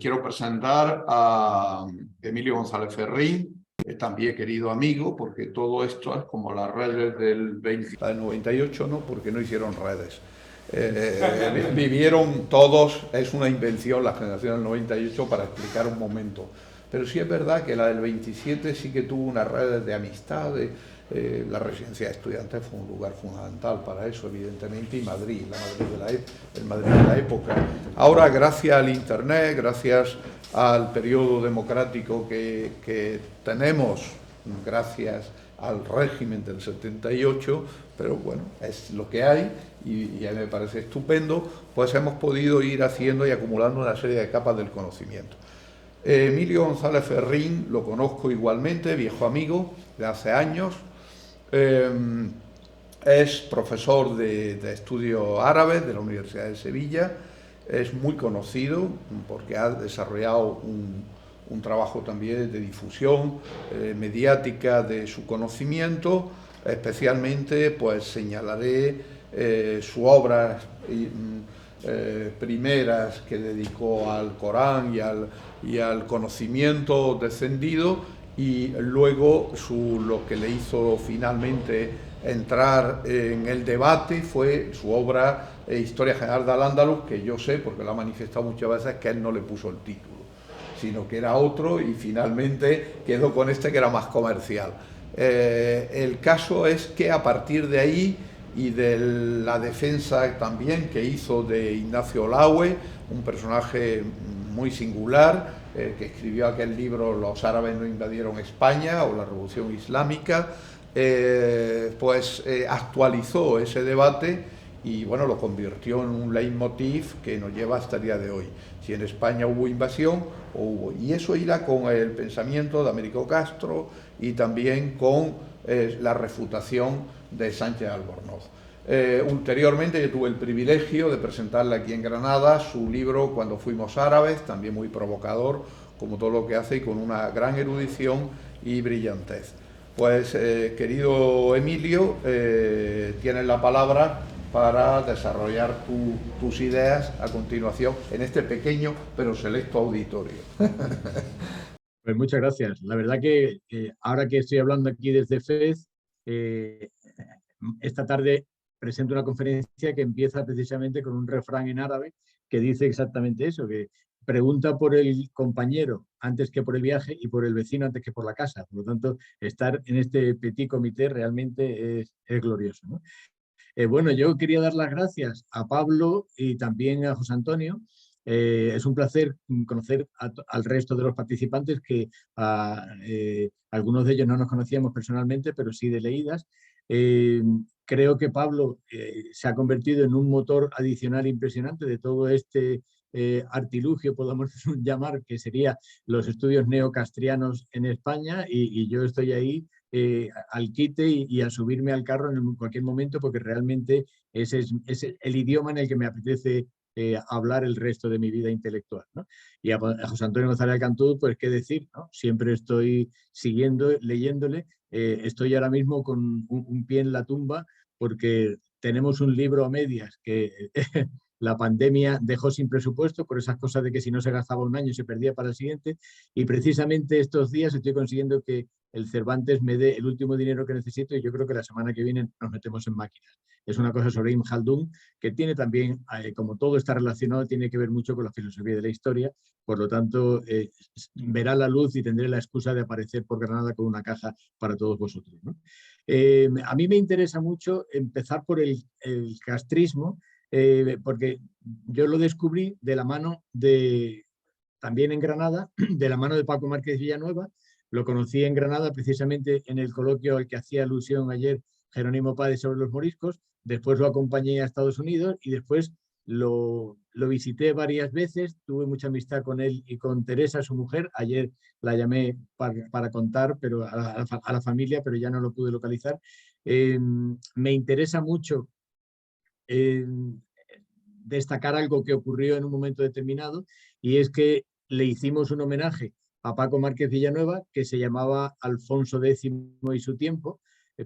Quiero presentar a Emilio González Ferrín, también querido amigo, porque todo esto es como las redes del 98, ¿no? Porque no hicieron redes. Vivieron todos, es una invención la generación del 98 para explicar un momento. Pero sí es verdad que la del 27 sí que tuvo unas redes de amistad. La residencia de estudiantes fue un lugar fundamental para eso, evidentemente, y Madrid, el Madrid de la época. Ahora, gracias al Internet, gracias al periodo democrático que tenemos, gracias al régimen del 78, pero bueno, es lo que hay y a mí me parece estupendo, pues hemos podido ir haciendo y acumulando una serie de capas del conocimiento. Emilio González Ferrín lo conozco igualmente, viejo amigo de hace años. Es profesor de estudios árabes de la Universidad de Sevilla. Es muy conocido porque ha desarrollado un trabajo también de difusión mediática de su conocimiento. Especialmente pues señalaré sus obras primeras que dedicó al Corán y al conocimiento descendido, y luego lo que le hizo finalmente entrar en el debate fue su obra Historia General de Al-Ándalus, que yo sé, porque lo ha manifestado muchas veces, que él no le puso el título, sino que era otro y finalmente quedó con este que era más comercial. El caso es que a partir de ahí y de la defensa también que hizo de Ignacio Olaue, un personaje muy singular, que escribió aquel libro Los árabes no invadieron España o la Revolución Islámica, actualizó ese debate y bueno, lo convirtió en un leitmotiv que nos lleva hasta el día de hoy. Si en España hubo invasión o hubo. Y eso irá con el pensamiento de Américo Castro y también con la refutación de Sánchez Albornoz. Ulteriormente yo tuve el privilegio de presentarle aquí en Granada su libro Cuando fuimos árabes, también muy provocador, como todo lo que hace, y con una gran erudición y brillantez. Pues, querido Emilio, tienes la palabra para desarrollar tus ideas a continuación en este pequeño pero selecto auditorio. Pues muchas gracias. La verdad que ahora que estoy hablando aquí desde FEZ, esta tarde presento una conferencia que empieza precisamente con un refrán en árabe que dice exactamente eso, que pregunta por el compañero antes que por el viaje y por el vecino antes que por la casa. Por lo tanto, estar en este petit comité realmente es glorioso, ¿no? Bueno, yo quería dar las gracias a Pablo y también a José Antonio. Es un placer conocer al resto de los participantes, que algunos de ellos no nos conocíamos personalmente, pero sí de leídas. Creo que Pablo se ha convertido en un motor adicional impresionante de todo este artilugio, podemos llamar, que sería los estudios neocastrianos en España, y yo estoy ahí al quite y a subirme al carro en cualquier momento, porque realmente ese es el idioma en el que me apetece hablar el resto de mi vida intelectual, ¿no? Y a José Antonio González Alcantú, pues qué decir, ¿no? Siempre estoy siguiendo, leyéndole. Estoy ahora mismo con un pie en la tumba porque tenemos un libro a medias que la pandemia dejó sin presupuesto, por esas cosas de que si no se gastaba un año se perdía para el siguiente, y precisamente estos días estoy consiguiendo que el Cervantes me dé el último dinero que necesito, y yo creo que la semana que viene nos metemos en máquinas. Es una cosa sobre Ibn Khaldun que tiene también, como todo está relacionado, tiene que ver mucho con la filosofía de la historia. Por lo tanto, verá la luz y tendré la excusa de aparecer por Granada con una caja para todos vosotros, ¿no? A mí me interesa mucho empezar por el castrismo, porque yo lo descubrí de la mano también en Granada, de la mano de Paco Márquez Villanueva. Lo conocí en Granada precisamente en el coloquio al que hacía alusión ayer Jerónimo Páez sobre los moriscos. Después lo acompañé a Estados Unidos y después lo visité varias veces. Tuve mucha amistad con él y con Teresa, su mujer. Ayer la llamé para contar, pero a la familia, pero ya no lo pude localizar. Me interesa mucho destacar algo que ocurrió en un momento determinado, y es que le hicimos un homenaje a Paco Márquez Villanueva que se llamaba Alfonso X y su tiempo,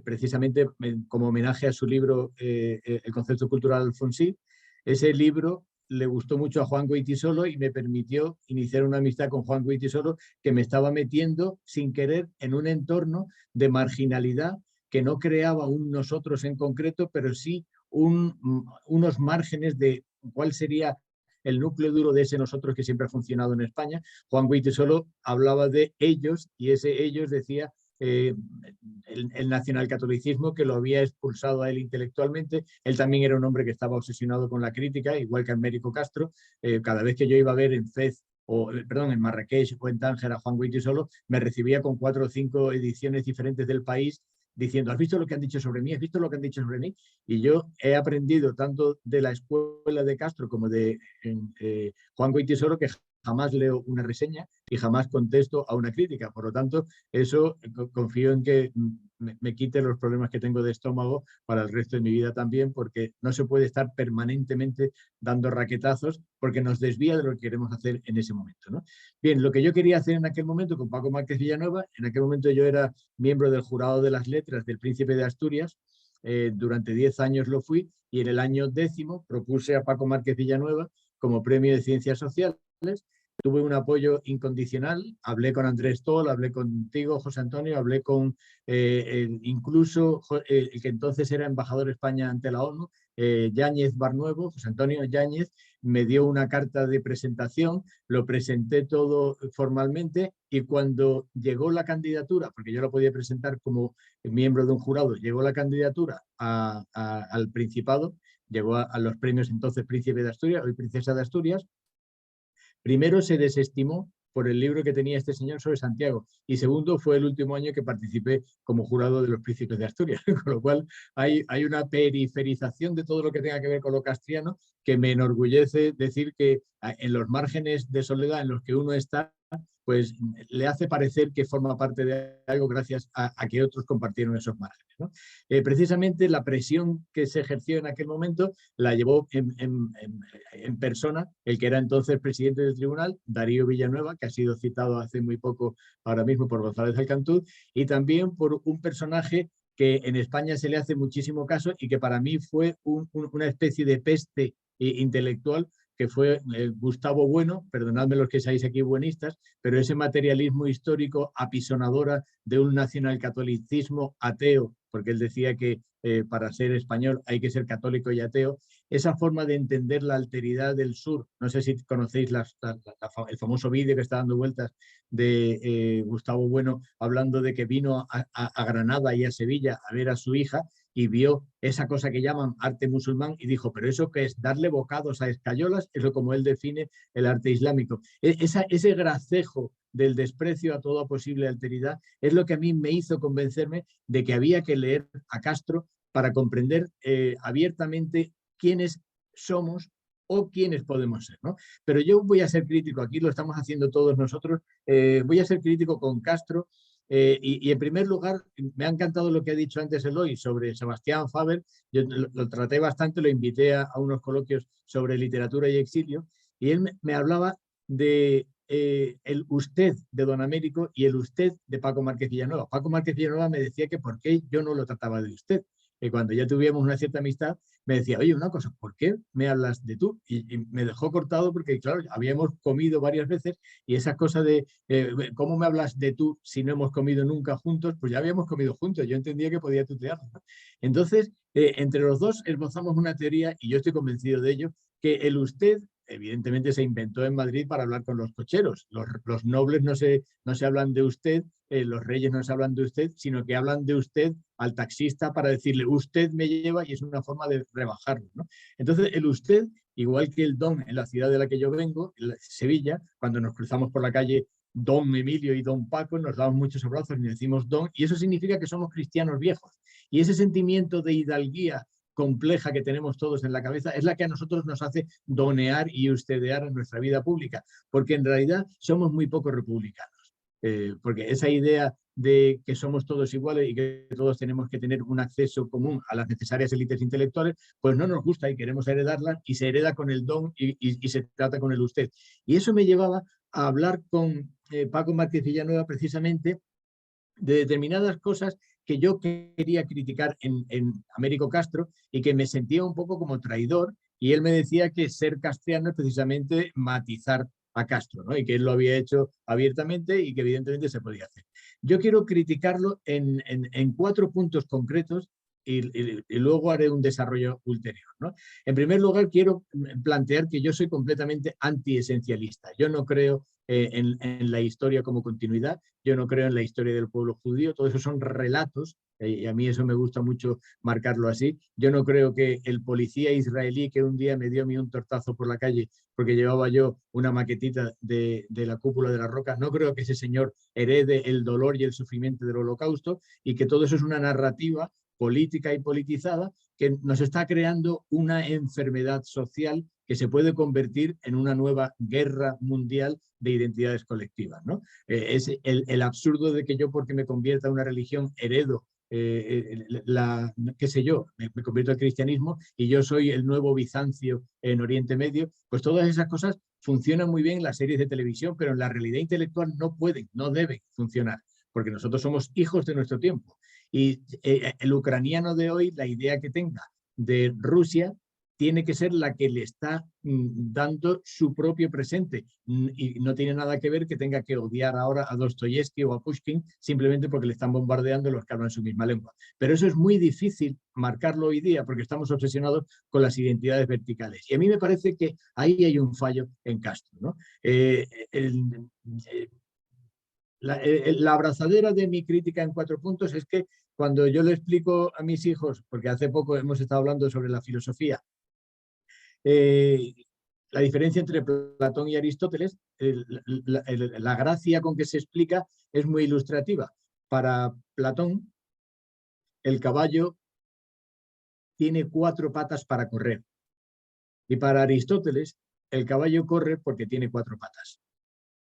precisamente como homenaje a su libro El concepto cultural alfonsí. Ese libro le gustó mucho a Juan Goytisolo y me permitió iniciar una amistad con Juan Goytisolo, que me estaba metiendo sin querer en un entorno de marginalidad que no creaba un nosotros en concreto, pero sí unos márgenes de cuál sería el núcleo duro de ese nosotros que siempre ha funcionado en España. Juan Goytisolo hablaba de ellos y ese ellos decía el nacionalcatolicismo, que lo había expulsado a él intelectualmente. Él también era un hombre que estaba obsesionado con la crítica, igual que Américo Castro. Cada vez que yo iba a ver en Fez, en Marrakech o en Tánger a Juan Goytisolo, me recibía con 4 o 5 ediciones diferentes del País, diciendo: ¿has visto lo que han dicho sobre mí? ¿Has visto lo que han dicho sobre mí? Y yo he aprendido tanto de la escuela de Castro como de Juan Goytisolo que jamás leo una reseña y jamás contesto a una crítica. Por lo tanto, eso confío en que me quite los problemas que tengo de estómago para el resto de mi vida también, porque no se puede estar permanentemente dando raquetazos, porque nos desvía de lo que queremos hacer en ese momento, ¿no? Bien, lo que yo quería hacer en aquel momento con Paco Márquez Villanueva, en aquel momento yo era miembro del jurado de las letras del Príncipe de Asturias, durante 10 años lo fui, y en el año 10º propuse a Paco Márquez Villanueva como premio de Ciencias Sociales. Tuve un apoyo incondicional, hablé con Andrés Toll, hablé contigo, José Antonio, hablé con incluso el que entonces era embajador de España ante la ONU, Yáñez Barnuevo, José Antonio Yáñez, me dio una carta de presentación, lo presenté todo formalmente, y cuando llegó la candidatura, porque yo la podía presentar como miembro de un jurado, llegó la candidatura al Principado, llegó a los premios entonces Príncipe de Asturias, hoy Princesa de Asturias. Primero, se desestimó por el libro que tenía este señor sobre Santiago, y segundo, fue el último año que participé como jurado de los Príncipes de Asturias, con lo cual hay una periferización de todo lo que tenga que ver con lo castriano, que me enorgullece decir que en los márgenes de soledad en los que uno está, pues le hace parecer que forma parte de algo gracias a que otros compartieron esos márgenes, ¿no? Precisamente la presión que se ejerció en aquel momento la llevó en persona el que era entonces presidente del tribunal, Darío Villanueva, que ha sido citado hace muy poco ahora mismo por González Alcantú, y también por un personaje que en España se le hace muchísimo caso y que para mí fue una especie de peste intelectual, que fue Gustavo Bueno. Perdonadme los que seáis aquí buenistas, pero ese materialismo histórico apisonadora de un nacionalcatolicismo ateo, porque él decía que para ser español hay que ser católico y ateo, esa forma de entender la alteridad del sur. No sé si conocéis el famoso vídeo que está dando vueltas de Gustavo Bueno, hablando de que vino a Granada y a Sevilla a ver a su hija, y vio esa cosa que llaman arte musulmán y dijo: ¿pero eso qué es? ¿Darle bocados a escayolas? Eso, como él define el arte islámico. Ese gracejo del desprecio a toda posible alteridad es lo que a mí me hizo convencerme de que había que leer a Castro para comprender abiertamente quiénes somos o quiénes podemos ser, ¿no? Pero yo voy a ser crítico, aquí lo estamos haciendo todos nosotros, voy a ser crítico con Castro. Y en primer lugar, me ha encantado lo que ha dicho antes Eloy sobre Sebastián Faber. Yo lo traté bastante, lo invité a unos coloquios sobre literatura y exilio, y él me hablaba de el usted de Don Américo y el usted de Paco Márquez Villanueva. Paco Márquez Villanueva me decía que por qué yo no lo trataba de usted. Que cuando ya tuvimos una cierta amistad, me decía: oye, una cosa, ¿por qué me hablas de tú? Y me dejó cortado porque, claro, habíamos comido varias veces, y esa cosa de ¿cómo me hablas de tú si no hemos comido nunca juntos? Pues ya habíamos comido juntos, yo entendía que podía tutearlo, ¿no? Entonces, entre los dos esbozamos una teoría, y yo estoy convencido de ello, que el usted evidentemente se inventó en Madrid para hablar con los cocheros. Los nobles no se hablan de usted, los reyes no se hablan de usted, sino que hablan de usted al taxista para decirle: usted me lleva, y es una forma de rebajarlo, ¿no? Entonces, el usted, igual que el don en la ciudad de la que yo vengo, en Sevilla, cuando nos cruzamos por la calle Don Emilio y Don Paco, nos damos muchos abrazos y decimos don, y eso significa que somos cristianos viejos. Y ese sentimiento de hidalguía compleja que tenemos todos en la cabeza es la que a nosotros nos hace donear y ustedear en nuestra vida pública, porque en realidad somos muy poco republicanos. Porque esa idea de que somos todos iguales y que todos tenemos que tener un acceso común a las necesarias élites intelectuales, pues no nos gusta y queremos heredarla, y se hereda con el don y se trata con el usted. Y eso me llevaba a hablar con Paco Márquez Villanueva precisamente de determinadas cosas que yo quería criticar en Américo Castro, y que me sentía un poco como traidor, Y él me decía que ser castriano es precisamente matizar a Castro, ¿no? Y que él lo había hecho abiertamente y que evidentemente se podía hacer. Yo quiero criticarlo en 4 puntos concretos y luego haré un desarrollo ulterior, ¿no? En primer lugar, quiero plantear que yo soy completamente antiesencialista. Yo no creo en la historia como continuidad, yo no creo en la historia del pueblo judío, todo eso son relatos, y a mí eso me gusta mucho marcarlo así. Yo no creo que el policía israelí que un día me dio a mí un tortazo por la calle porque llevaba yo una maquetita de la cúpula de la roca, no creo que ese señor herede el dolor y el sufrimiento del holocausto, y que todo eso es una narrativa política y politizada que nos está creando una enfermedad social que se puede convertir en una nueva guerra mundial de identidades colectivas, ¿no? Es el absurdo de que yo, porque me convierta en una religión, heredo qué sé yo, me convierto al cristianismo y yo soy el nuevo Bizancio en Oriente Medio. Pues todas esas cosas funcionan muy bien en las series de televisión, pero en la realidad intelectual no pueden, no deben funcionar, porque nosotros somos hijos de nuestro tiempo. Y el ucraniano de hoy, la idea que tenga de Rusia, tiene que ser la que le está dando su propio presente, y no tiene nada que ver que tenga que odiar ahora a Dostoyevsky o a Pushkin simplemente porque le están bombardeando los que hablan su misma lengua. Pero eso es muy difícil marcarlo hoy día porque estamos obsesionados con las identidades verticales. Y a mí me parece que ahí hay un fallo en Castro, ¿no? La abrazadera de mi crítica en 4 puntos es que cuando yo le explico a mis hijos, porque hace poco hemos estado hablando sobre la filosofía, la diferencia entre Platón y Aristóteles, la gracia con que se explica es muy ilustrativa. Para Platón, el caballo tiene 4 patas para correr. Y para Aristóteles, el caballo corre porque tiene 4 patas.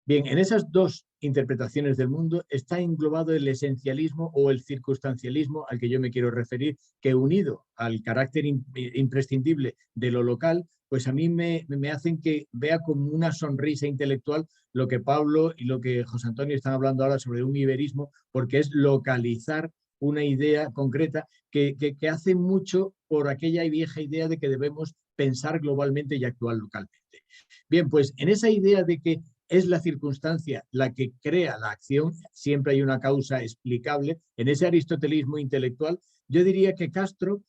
Bien, en esas 2 interpretaciones del mundo está englobado el esencialismo o el circunstancialismo al que yo me quiero referir, que unido al carácter imprescindible de lo local, pues a mí me hacen que vea como una sonrisa intelectual lo que Pablo y lo que José Antonio están hablando ahora sobre un iberismo, porque es localizar una idea concreta que hace mucho por aquella vieja idea de que debemos pensar globalmente y actuar localmente. Bien, pues en esa idea de que es la circunstancia la que crea la acción, siempre hay una causa explicable, en ese aristotelismo intelectual, yo diría que Castro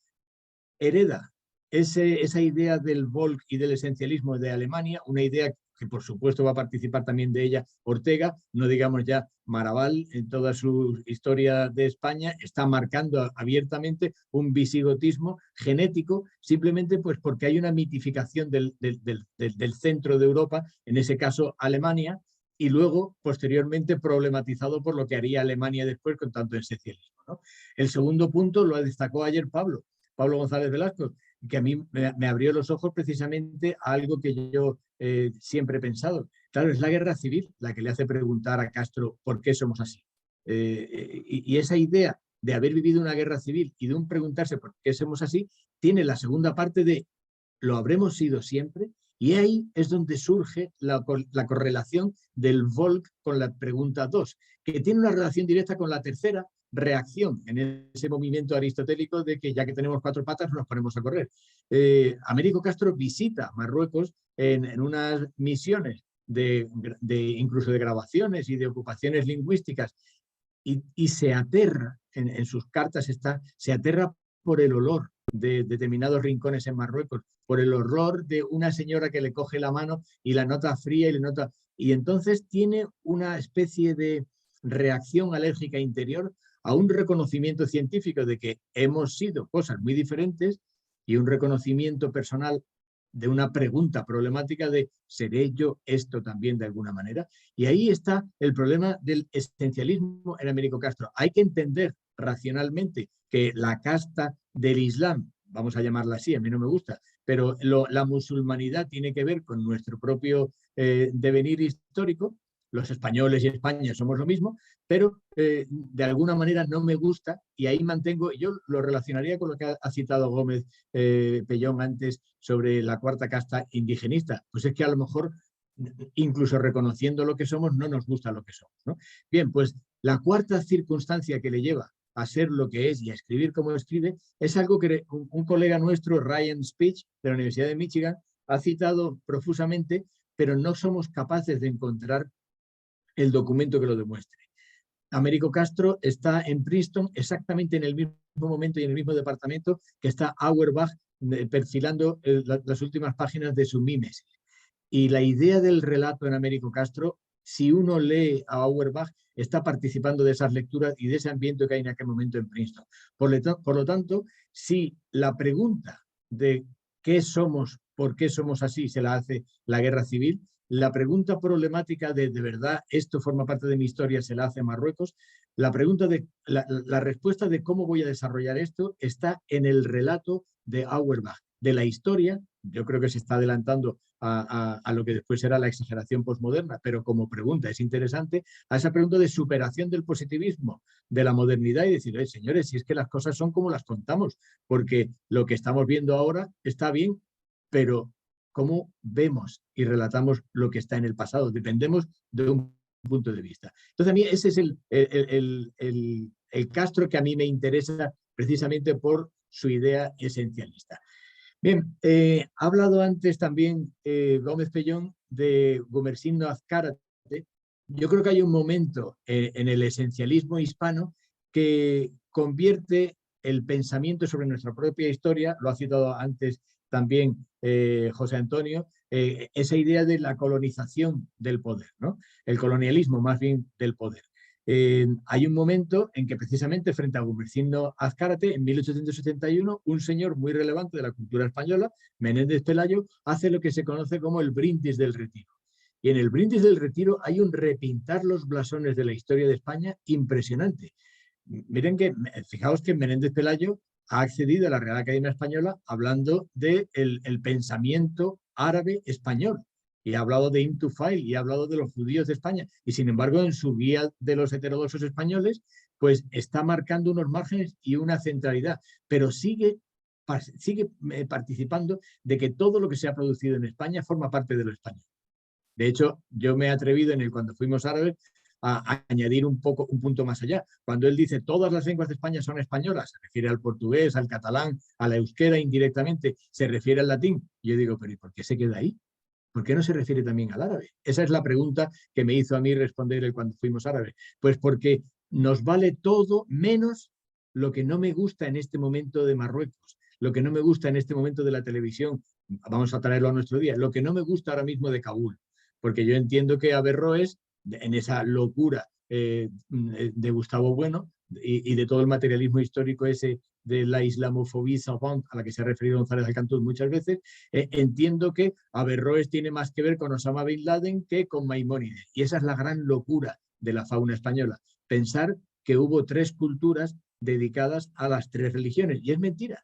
hereda esa idea del Volk y del esencialismo de Alemania, una idea que por supuesto va a participar también de ella Ortega, no digamos ya Maraval en toda su historia de España, está marcando abiertamente un visigotismo genético, simplemente pues porque hay una mitificación del centro de Europa, en ese caso Alemania, y luego posteriormente problematizado por lo que haría Alemania después con tanto esencialismo, ¿no? El segundo punto lo destacó ayer Pablo González Velasco, que a mí me abrió los ojos precisamente a algo que yo siempre he pensado. Claro, es la guerra civil la que le hace preguntar a Castro por qué somos así. Y esa idea de haber vivido una guerra civil y de un preguntarse por qué somos así, tiene la segunda parte de ¿lo habremos sido siempre? Y ahí es donde surge la correlación del Volk con la pregunta 2, que tiene una relación directa con la tercera reacción en ese movimiento aristotélico de que ya que tenemos 4 patas nos ponemos a correr. Américo Castro visita Marruecos en unas misiones incluso de grabaciones y de ocupaciones lingüísticas y se aterra, en sus cartas se aterra por el olor de determinados rincones en Marruecos, por el horror de una señora que le coge la mano y la nota fría y entonces tiene una especie de reacción alérgica interior a un reconocimiento científico de que hemos sido cosas muy diferentes y un reconocimiento personal de una pregunta problemática de ¿seré yo esto también de alguna manera? Y ahí está el problema del esencialismo en Américo Castro. Hay que entender racionalmente que la casta del Islam, vamos a llamarla así, a mí no me gusta, pero la musulmanidad tiene que ver con nuestro propio devenir histórico. Los españoles y España somos lo mismo, pero de alguna manera no me gusta y ahí mantengo, yo lo relacionaría con lo que ha citado Gómez Pellón antes sobre la 4ª casta indigenista. Pues es que a lo mejor, incluso reconociendo lo que somos, no nos gusta lo que somos, ¿no? Bien, pues la 4ª circunstancia que le lleva a ser lo que es y a escribir como escribe, es algo que un colega nuestro, Ryan Speech, de la Universidad de Michigan, ha citado profusamente, pero no somos capaces de encontrar el documento que lo demuestre. Américo Castro está en Princeton exactamente en el mismo momento y en el mismo departamento que está Auerbach perfilando las últimas páginas de su Mimesis. Y la idea del relato en Américo Castro, si uno lee a Auerbach, está participando de esas lecturas y de ese ambiente que hay en aquel momento en Princeton. Por lo tanto, si la pregunta de qué somos, por qué somos así, se la hace la guerra civil, la pregunta problemática de verdad esto forma parte de mi historia se la hace Marruecos, la respuesta de cómo voy a desarrollar esto está en el relato de Auerbach, de la historia. Yo creo que se está adelantando a lo que después será la exageración posmoderna, pero como pregunta es interesante, a esa pregunta de superación del positivismo, de la modernidad y decir, señores, si es que las cosas son como las contamos, porque lo que estamos viendo ahora está bien, pero cómo vemos y relatamos lo que está en el pasado, dependemos de un punto de vista. Entonces a mí ese es el Castro que a mí me interesa precisamente por su idea esencialista. Bien, ha hablado antes también Gómez Pellón de Gumersindo Azcárate. Yo creo que hay un momento en el esencialismo hispano que convierte el pensamiento sobre nuestra propia historia, lo ha citado antes también José Antonio, esa idea de la colonización del poder, ¿no? El colonialismo más bien del poder. Hay un momento en que precisamente frente a Gumersindo Azcárate, en 1871, un señor muy relevante de la cultura española, Menéndez Pelayo, hace lo que se conoce como el Brindis del Retiro. Y en el Brindis del Retiro hay un repintar los blasones de la historia de España impresionante. Miren que, fijaos que Menéndez Pelayo ha accedido a la Real Academia Española hablando del pensamiento árabe español. Y ha hablado de Intufail y ha hablado de los judíos de España. Y sin embargo, en su guía de los heterodoxos españoles, pues está marcando unos márgenes y una centralidad. Pero sigue participando de que todo lo que se ha producido en España forma parte de lo español. De hecho, yo me he atrevido cuando fuimos árabes a añadir un punto más allá. Cuando él dice todas las lenguas de España son españolas, se refiere al portugués, al catalán, a la euskera indirectamente, se refiere al latín. Yo digo, pero ¿y por qué se queda ahí? ¿Por qué no se refiere también al árabe? Esa es la pregunta que me hizo a mí responder él cuando fuimos árabes. Pues porque nos vale todo menos lo que no me gusta en este momento de Marruecos, lo que no me gusta en este momento de la televisión. Vamos a traerlo a nuestro día. Lo que no me gusta ahora mismo de Kabul. Porque yo entiendo que Averroes, en esa locura de Gustavo Bueno y de todo el materialismo histórico ese de la islamofobia savant a la que se ha referido González Alcantún muchas veces, entiendo que Averroes tiene más que ver con Osama Bin Laden que con Maimónides. Y esa es la gran locura de la fauna española. Pensar que hubo 3 culturas dedicadas a las 3 religiones. Y es mentira,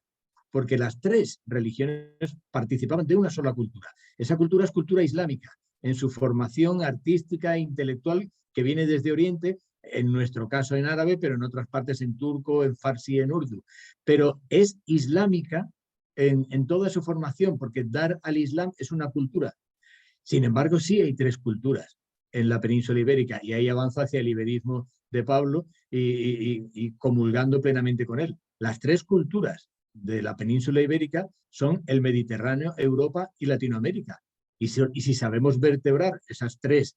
porque las 3 religiones participaban de una sola cultura. Esa cultura es cultura islámica, en su formación artística e intelectual que viene desde Oriente, en nuestro caso en árabe, pero en otras partes en turco, en farsi, en urdu. Pero es islámica en toda su formación, porque dar al Islam es una cultura. Sin embargo, sí hay 3 culturas en la península ibérica y ahí avanza hacia el iberismo de Pablo y comulgando plenamente con él. Las 3 culturas de la península ibérica son el Mediterráneo, Europa y Latinoamérica. Y si sabemos vertebrar esas 3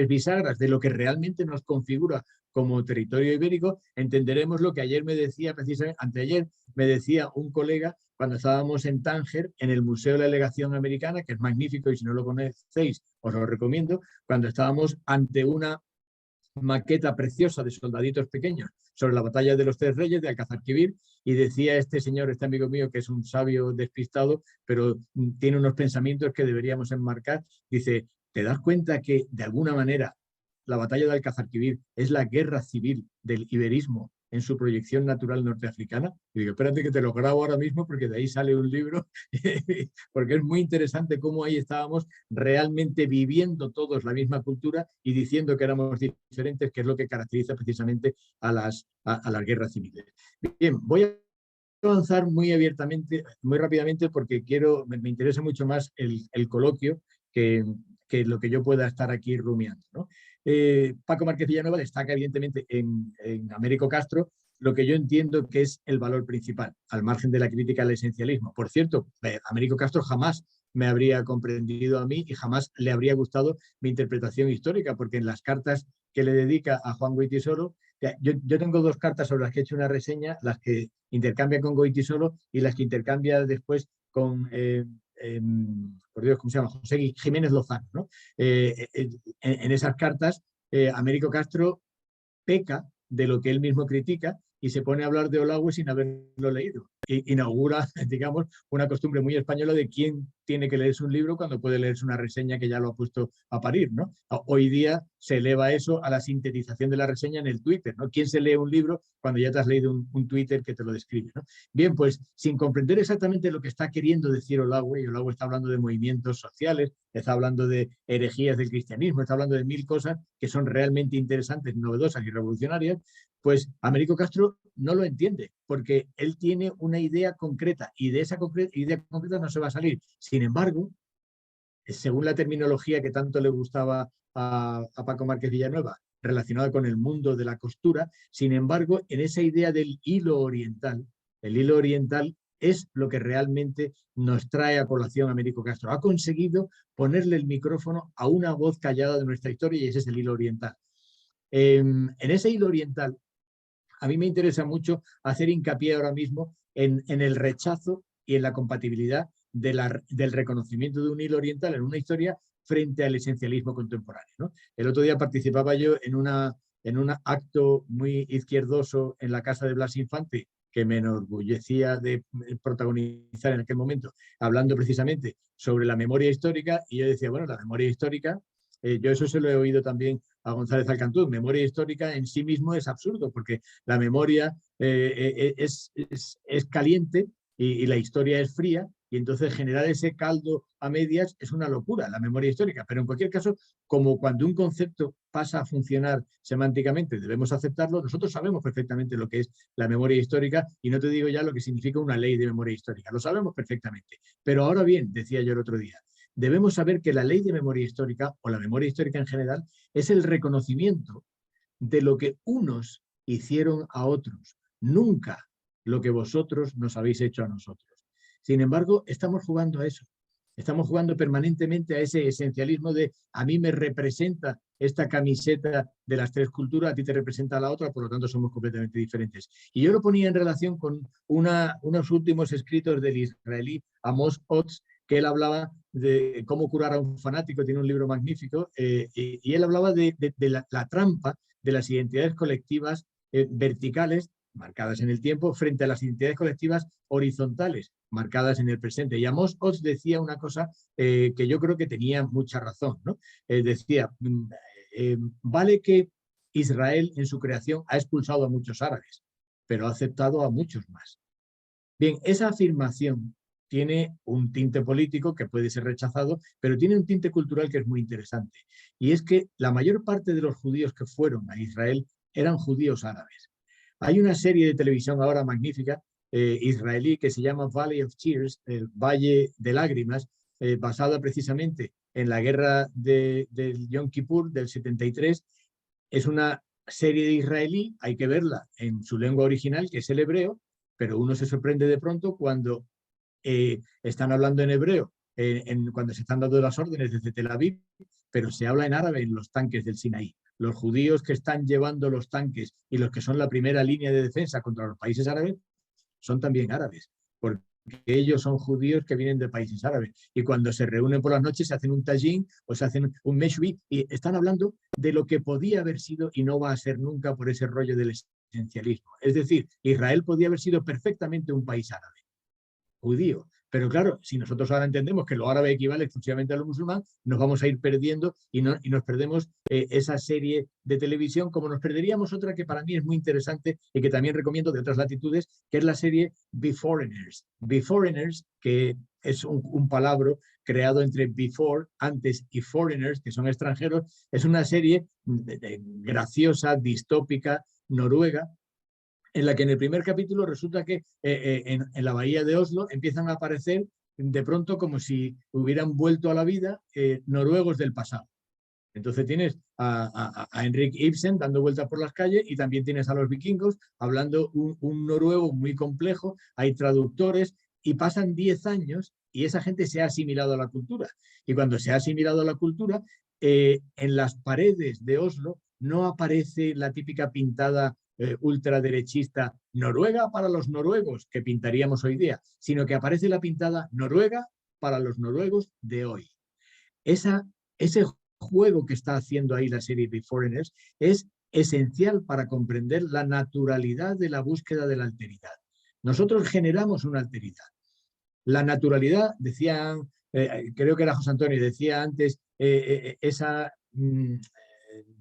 bisagras de lo que realmente nos configura como territorio ibérico, entenderemos lo que ayer me decía, precisamente anteayer, me decía un colega cuando estábamos en Tánger, en el Museo de la Delegación Americana, que es magnífico y si no lo conocéis os lo recomiendo, cuando estábamos ante una maqueta preciosa de soldaditos pequeños sobre la batalla de los 3 reyes de Alcázar-Quibir, y decía este señor, este amigo mío, que es un sabio despistado, pero tiene unos pensamientos que deberíamos enmarcar, dice, ¿te das cuenta que de alguna manera la batalla de Alcázar-Quibir es la guerra civil del iberismo en su proyección natural norteafricana? Y digo, espérate que te lo grabo ahora mismo porque de ahí sale un libro, porque es muy interesante cómo ahí estábamos realmente viviendo todos la misma cultura y diciendo que éramos diferentes, que es lo que caracteriza precisamente a las guerras civiles. Bien, voy a avanzar muy abiertamente, muy rápidamente, porque me interesa mucho más el coloquio que que lo que yo pueda estar aquí rumiando, ¿no? Paco Márquez Villanueva destaca evidentemente en Américo Castro lo que yo entiendo que es el valor principal, al margen de la crítica al esencialismo. Por cierto, Américo Castro jamás me habría comprendido a mí y jamás le habría gustado mi interpretación histórica, porque en las cartas que le dedica a Juan Goytisolo, yo tengo 2 cartas sobre las que he hecho una reseña, las que intercambia con Goytisolo y las que intercambia después con, por Dios, ¿cómo se llama? José Jiménez Lozano, ¿no? En esas cartas, Américo Castro peca de lo que él mismo critica y se pone a hablar de Olagüe sin haberlo leído. Inaugura, digamos, una costumbre muy española de quién tiene que leerse un libro cuando puede leerse una reseña que ya lo ha puesto a parir, ¿no? Hoy día se eleva eso a la sintetización de la reseña en el Twitter, ¿no? ¿Quién se lee un libro cuando ya te has leído un Twitter que te lo describe, ¿no? Bien, pues sin comprender exactamente lo que está queriendo decir Olagüe, y Olagüe está hablando de movimientos sociales, está hablando de herejías del cristianismo, está hablando de 1000 cosas que son realmente interesantes, novedosas y revolucionarias, pues Américo Castro no lo entiende, porque él tiene una idea concreta y de esa idea concreta no se va a salir. Sin embargo, según la terminología que tanto le gustaba a Paco Márquez Villanueva, relacionada con el mundo de la costura, sin embargo, en esa idea del hilo oriental, el hilo oriental es lo que realmente nos trae a colación Américo Castro. Ha conseguido ponerle el micrófono a una voz callada de nuestra historia y ese es el hilo oriental. En ese hilo oriental, a mí me interesa mucho hacer hincapié ahora mismo en el rechazo y en la compatibilidad del reconocimiento de un hilo oriental en una historia frente al esencialismo contemporáneo, ¿no? El otro día participaba yo en un acto muy izquierdoso en la casa de Blas Infante, que me enorgullecía de protagonizar en aquel momento, hablando precisamente sobre la memoria histórica, y yo decía, bueno, la memoria histórica, yo eso se lo he oído también a González Alcantuz, memoria histórica en sí mismo es absurdo, porque la memoria es caliente y la historia es fría, y entonces generar ese caldo a medias es una locura, la memoria histórica. Pero en cualquier caso, como cuando un concepto pasa a funcionar semánticamente, debemos aceptarlo, nosotros sabemos perfectamente lo que es la memoria histórica, y no te digo ya lo que significa una ley de memoria histórica, lo sabemos perfectamente. Pero ahora bien, decía yo el otro día, debemos saber que la ley de memoria histórica, o la memoria histórica en general, es el reconocimiento de lo que unos hicieron a otros, nunca lo que vosotros nos habéis hecho a nosotros. Sin embargo, estamos jugando a eso. Estamos jugando permanentemente a ese esencialismo de a mí me representa esta camiseta de las 3 culturas, a ti te representa la otra, por lo tanto somos completamente diferentes. Y yo lo ponía en relación con unos últimos escritos del israelí Amos Oz, que él hablaba de cómo curar a un fanático, tiene un libro magnífico, y él hablaba de la trampa de las identidades colectivas verticales, marcadas en el tiempo, frente a las identidades colectivas horizontales, marcadas en el presente. Y Amos Oz decía una cosa que yo creo que tenía mucha razón, ¿no? Decía, vale que Israel en su creación ha expulsado a muchos árabes, pero ha aceptado a muchos más. Bien, esa afirmación tiene un tinte político que puede ser rechazado, pero tiene un tinte cultural que es muy interesante. Y es que la mayor parte de los judíos que fueron a Israel eran judíos árabes. Hay una serie de televisión ahora magnífica, israelí, que se llama Valley of Tears, el Valle de Lágrimas, basada precisamente en la guerra del Yom Kippur del 73. Es una serie de israelí, hay que verla en su lengua original, que es el hebreo, pero uno se sorprende de pronto cuando están hablando en hebreo, cuando se están dando las órdenes desde Tel Aviv, pero se habla en árabe en los tanques del Sinaí. Los judíos que están llevando los tanques y los que son la primera línea de defensa contra los países árabes son también árabes, porque ellos son judíos que vienen de países árabes. Y cuando se reúnen por las noches se hacen un tajín o se hacen un meshwi y están hablando de lo que podía haber sido y no va a ser nunca por ese rollo del esencialismo. Es decir, Israel podía haber sido perfectamente un país árabe, judío. Pero claro, si nosotros ahora entendemos que lo árabe equivale exclusivamente a lo musulmán, nos vamos a ir perdiendo y nos perdemos esa serie de televisión, como nos perderíamos otra que para mí es muy interesante y que también recomiendo de otras latitudes, que es la serie Beforeigners. Beforeigners, que es un palabra creado entre before, antes, y foreigners, que son extranjeros, es una serie graciosa, distópica, noruega, en la que en el primer capítulo resulta que en la bahía de Oslo empiezan a aparecer de pronto como si hubieran vuelto a la vida noruegos del pasado. Entonces tienes a Henrik Ibsen dando vueltas por las calles y también tienes a los vikingos hablando un noruego muy complejo, hay traductores y pasan 10 años y esa gente se ha asimilado a la cultura. Y cuando se ha asimilado a la cultura, en las paredes de Oslo no aparece la típica pintada ultraderechista Noruega para los noruegos que pintaríamos hoy día, sino que aparece la pintada Noruega para los noruegos de hoy. Ese juego que está haciendo ahí la serie The Foreigners es esencial para comprender la naturalidad de la búsqueda de la alteridad. Nosotros generamos una alteridad. La naturalidad, decían, creo que era José Antonio, decía antes esa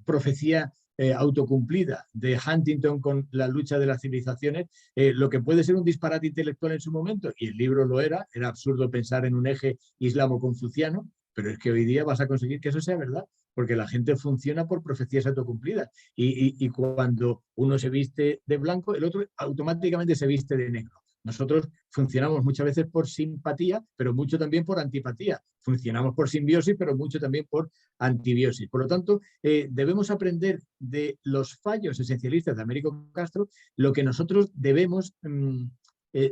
profecía autocumplida de Huntington con la lucha de las civilizaciones, lo que puede ser un disparate intelectual en su momento, y el libro lo era absurdo pensar en un eje islamo-confuciano, pero es que hoy día vas a conseguir que eso sea verdad, porque la gente funciona por profecías autocumplidas, y cuando uno se viste de blanco, el otro automáticamente se viste de negro. Nosotros funcionamos muchas veces por simpatía, pero mucho también por antipatía. Funcionamos por simbiosis, pero mucho también por antibiosis. Por lo tanto, debemos aprender de los fallos esencialistas de Américo Castro lo que nosotros debemos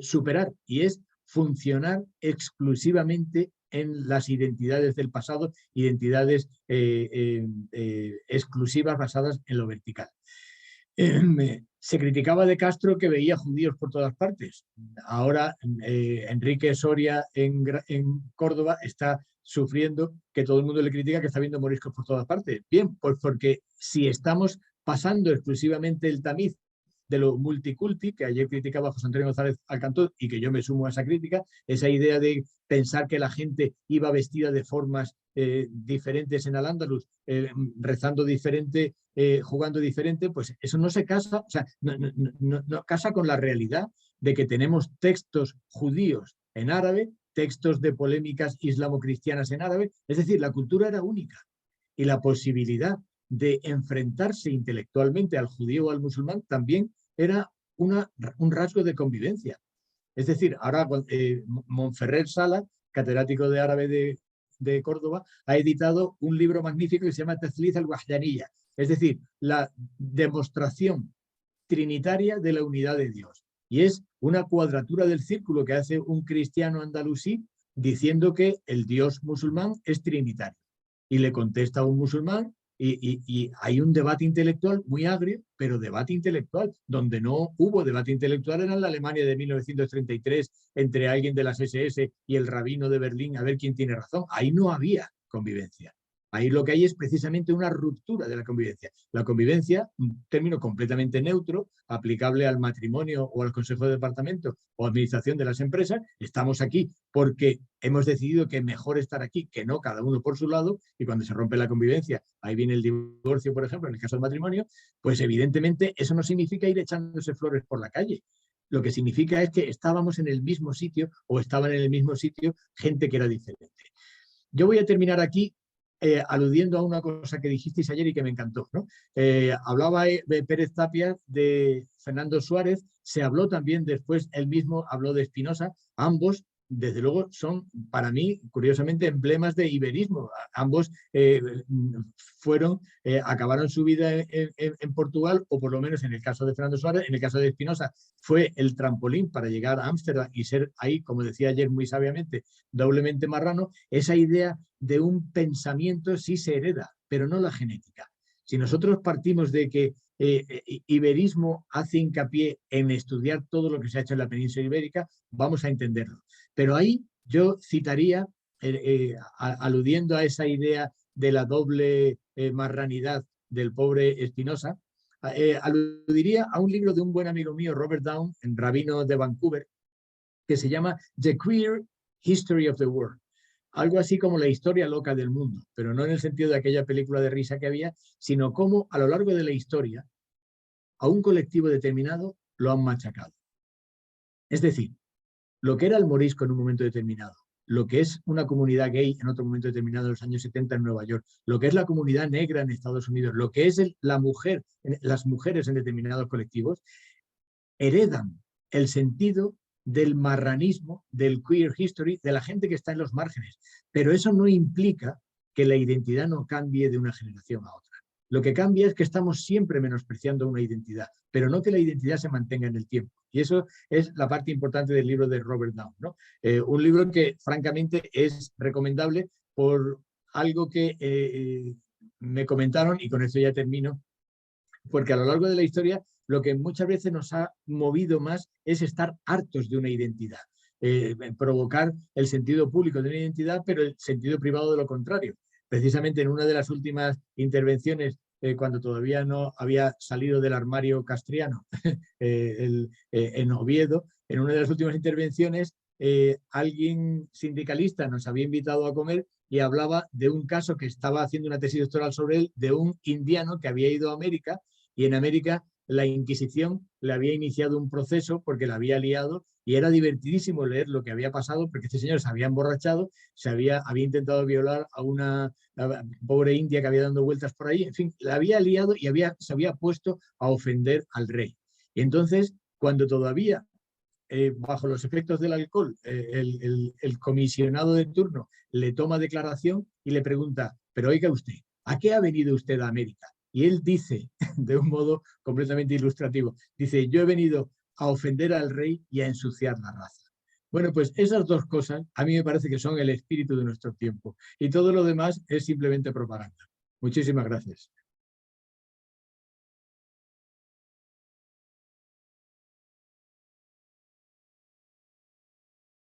superar, y es funcionar exclusivamente en las identidades del pasado, identidades exclusivas basadas en lo vertical. Se criticaba de Castro que veía judíos por todas partes. Ahora Enrique Soria en Córdoba está sufriendo que todo el mundo le critica que está viendo moriscos por todas partes. Bien, pues porque si estamos pasando exclusivamente el tamiz de lo multiculti, que ayer criticaba José Antonio González Alcantó y que yo me sumo a esa crítica, esa idea de pensar que la gente iba vestida de formas diferentes en Al-Ándalus, rezando diferente, jugando diferente, pues eso no se casa, o sea, no casa con la realidad de que tenemos textos judíos en árabe, textos de polémicas islamo-cristianas en árabe, es decir, la cultura era única y la posibilidad de enfrentarse intelectualmente al judío o al musulmán también era un rasgo de convivencia. Es decir, ahora Montferrer Sala, catedrático de árabe de Córdoba, ha editado un libro magnífico que se llama Tazliz al-Wahdaniyya, es decir, la demostración trinitaria de la unidad de Dios. Y es una cuadratura del círculo que hace un cristiano andalusí diciendo que el Dios musulmán es trinitario. Y le contesta a un musulmán y hay un debate intelectual muy agrio, pero debate intelectual. Donde no hubo debate intelectual era en la Alemania de 1933 entre alguien de las SS y el rabino de Berlín a ver quién tiene razón. Ahí no había convivencia. Ahí lo que hay es precisamente una ruptura de la convivencia. La convivencia, un término completamente neutro, aplicable al matrimonio o al consejo de departamento o administración de las empresas. Estamos aquí porque hemos decidido que es mejor estar aquí que no cada uno por su lado, y cuando se rompe la convivencia, ahí viene el divorcio, por ejemplo, en el caso del matrimonio, pues evidentemente eso no significa ir echándose flores por la calle. Lo que significa es que estábamos en el mismo sitio o estaban en el mismo sitio gente que era diferente. Yo voy a terminar aquí aludiendo a una cosa que dijisteis ayer y que me encantó, ¿no? Hablaba Pérez Tapia de Fernando Suárez, se habló también después, él mismo habló de Spinoza, ambos desde luego son para mí, curiosamente, emblemas de iberismo. Ambos acabaron su vida en Portugal, o por lo menos en el caso de Fernando Suárez, en el caso de Spinoza, fue el trampolín para llegar a Ámsterdam y ser ahí, como decía ayer muy sabiamente, doblemente marrano. Esa idea de un pensamiento sí se hereda, pero no la genética. Si nosotros partimos de que iberismo hace hincapié en estudiar todo lo que se ha hecho en la península ibérica, vamos a entenderlo. Pero ahí yo citaría, aludiendo a esa idea de la doble marranidad del pobre Spinoza, aludiría a un libro de un buen amigo mío, Robert Down, rabino de Vancouver, que se llama The Queer History of the World. Algo así como la historia loca del mundo, pero no en el sentido de aquella película de risa que había, sino cómo a lo largo de la historia a un colectivo determinado lo han machacado. Es decir, lo que era el morisco en un momento determinado, lo que es una comunidad gay en otro momento determinado en los años 70 en Nueva York, lo que es la comunidad negra en Estados Unidos, lo que es la mujer, las mujeres en determinados colectivos, heredan el sentido del marranismo, del queer history, de la gente que está en los márgenes. Pero eso no implica que la identidad no cambie de una generación a otra. Lo que cambia es que estamos siempre menospreciando una identidad, pero no que la identidad se mantenga en el tiempo. Y eso es la parte importante del libro de Robert Down, ¿no? Un libro que francamente es recomendable por algo que me comentaron, y con esto ya termino, porque a lo largo de la historia lo que muchas veces nos ha movido más es estar hartos de una identidad, provocar el sentido público de una identidad, pero el sentido privado de lo contrario. Precisamente en una de las últimas intervenciones, cuando todavía no había salido del armario castriano, en Oviedo, en una de las últimas intervenciones, alguien sindicalista nos había invitado a comer y hablaba de un caso que estaba haciendo una tesis doctoral sobre él, de un indiano que había ido a América, y en América la Inquisición le había iniciado un proceso porque la había liado, y era divertidísimo leer lo que había pasado, porque este señor se había emborrachado, había intentado violar a una pobre india que había dado vueltas por ahí, en fin, la había liado y se había puesto a ofender al rey. Y entonces, cuando todavía bajo los efectos del alcohol, el comisionado de turno le toma declaración y le pregunta, pero oiga usted, ¿a qué ha venido usted a América? Y él dice, de un modo completamente ilustrativo, dice, yo he venido a ofender al rey y a ensuciar la raza. Bueno, pues esas dos cosas a mí me parece que son el espíritu de nuestro tiempo, y todo lo demás es simplemente propaganda. Muchísimas gracias.